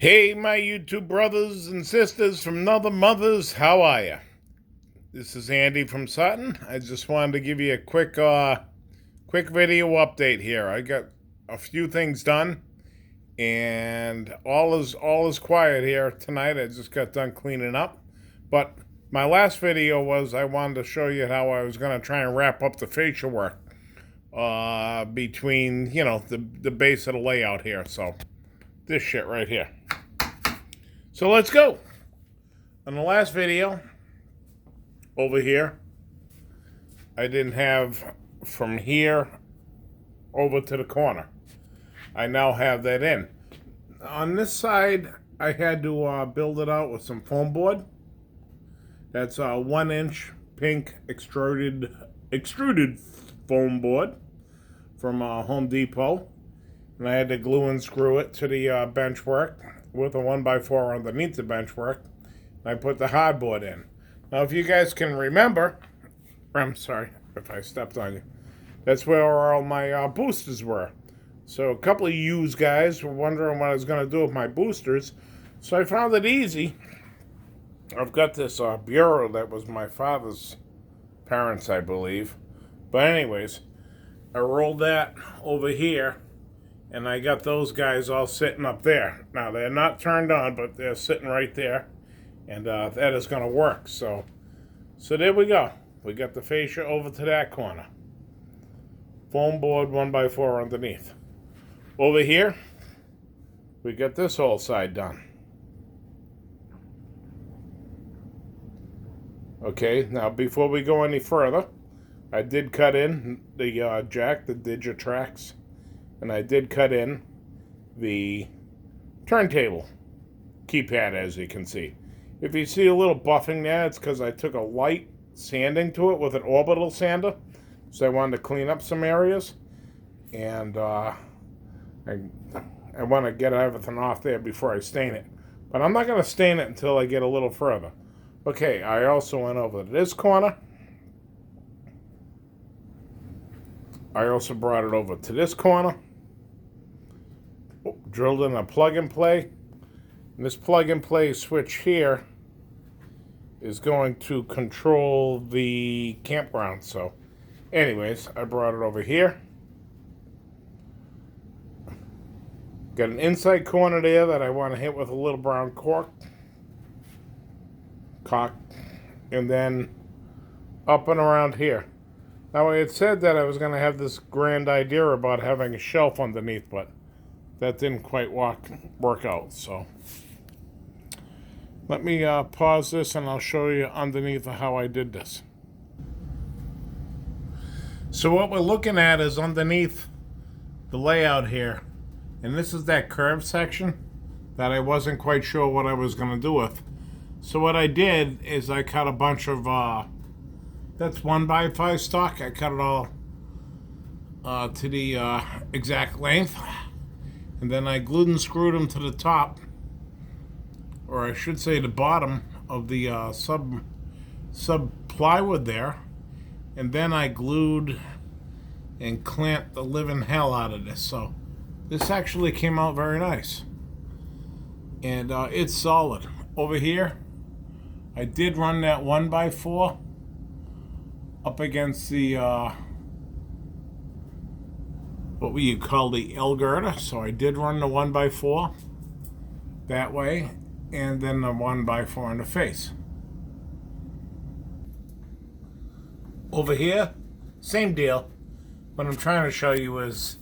Hey, my YouTube brothers and sisters from other mothers, how are ya? This is Andy from Sutton. I just wanted to give you a quick video update here. I got a few things done, and all is quiet here tonight. I just got done cleaning up, but my last video was I wanted to show you how I was going to try and wrap up the fascia work between the base of the layout here. So this shit right here. So let's go. On the last video, over here, I didn't have from here over to the corner. I now have that in. On this side, I had to build it out with some foam board. That's a 1-inch pink extruded foam board from Home Depot. And I had to glue and screw it to the bench work with a 1x4 underneath the bench work. I put the hardboard in. Now, if you guys can remember, I'm sorry if I stepped on you, that's where all my boosters were. So a couple of you guys were wondering what I was going to do with my boosters. So I found it easy. I've got this bureau that was my father's parents, I believe. But anyways, I rolled that over here, and I got those guys all sitting up there. Now, they're not turned on, but they're sitting right there. And that is going to work. So there we go. We got the fascia over to that corner. Foam board 1x4 underneath. Over here, we got this whole side done. Okay, now before we go any further, I did cut in the jack, the Digitrax. And I did cut in the turntable keypad, as you can see. If you see a little buffing there, it's because I took a light sanding to it with an orbital sander. So I wanted to clean up some areas. And I want to get everything off there before I stain it. But I'm not going to stain it until I get a little further. Okay, I also went over to this corner. I also brought it over to this corner. Drilled in a plug and play. And this plug and play switch here is going to control the campground. So anyways, I brought it over here. Got an inside corner there that I want to hit with a little brown cock. And then up and around here. Now, I had said that I was going to have this grand idea about having a shelf underneath, but that didn't quite work out. So let me pause this, and I'll show you underneath how I did this. So what we're looking at is underneath the layout here, and this is that curved section that I wasn't quite sure what I was going to do with. So what I did is I cut a bunch of that's 1x5 stock. I cut it all to the exact length. And then I glued and screwed them to the top, or I should say the bottom of the sub plywood there. And then I glued and clamped the living hell out of this. So this actually came out very nice. And it's solid. Over here, I did run that 1x4 up against the what you call the L girder. So I did run the 1x4 that way, and then the 1x4 in the face. Over here, same deal. What I'm trying to show you is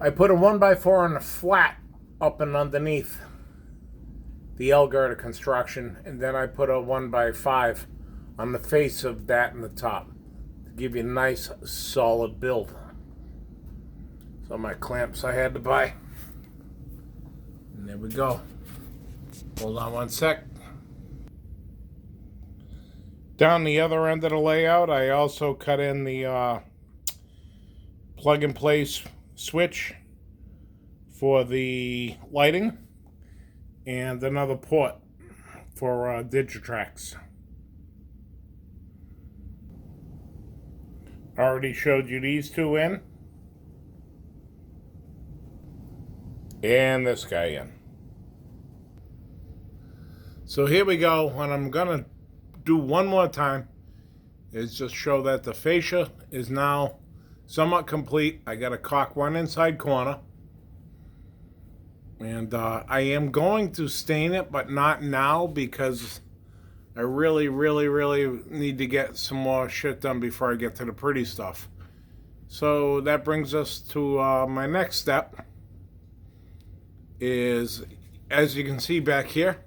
I put a 1x4 on the flat up and underneath the L girder construction, and then I put a 1x5 on the face of that and the top to give you a nice solid build. So my clamps I had to buy. And there we go. Hold on one sec. Down the other end of the layout, I also cut in the plug and play switch for the lighting and another port for Digitrax. Already showed you these two in. And this guy in. So here we go. What I'm gonna do one more time is just show that the fascia is now somewhat complete. I got to caulk one inside corner. And I am going to stain it, but not now because I really need to get some more shit done before I get to the pretty stuff. So that brings us to my next step is, as you can see back here,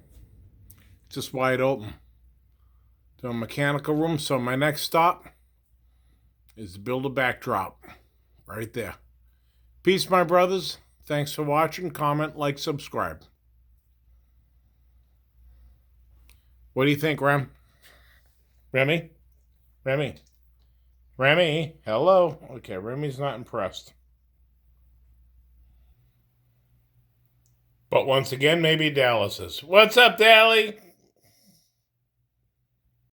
just wide open. The mechanical room. So my next stop is to build a backdrop right there. Peace, my brothers. Thanks for watching. Comment, like, subscribe. What do you think, Rem? Remy? Remy? Remy? Hello? Okay, Remy's not impressed. But once again, maybe Dallas is. What's up, Dally?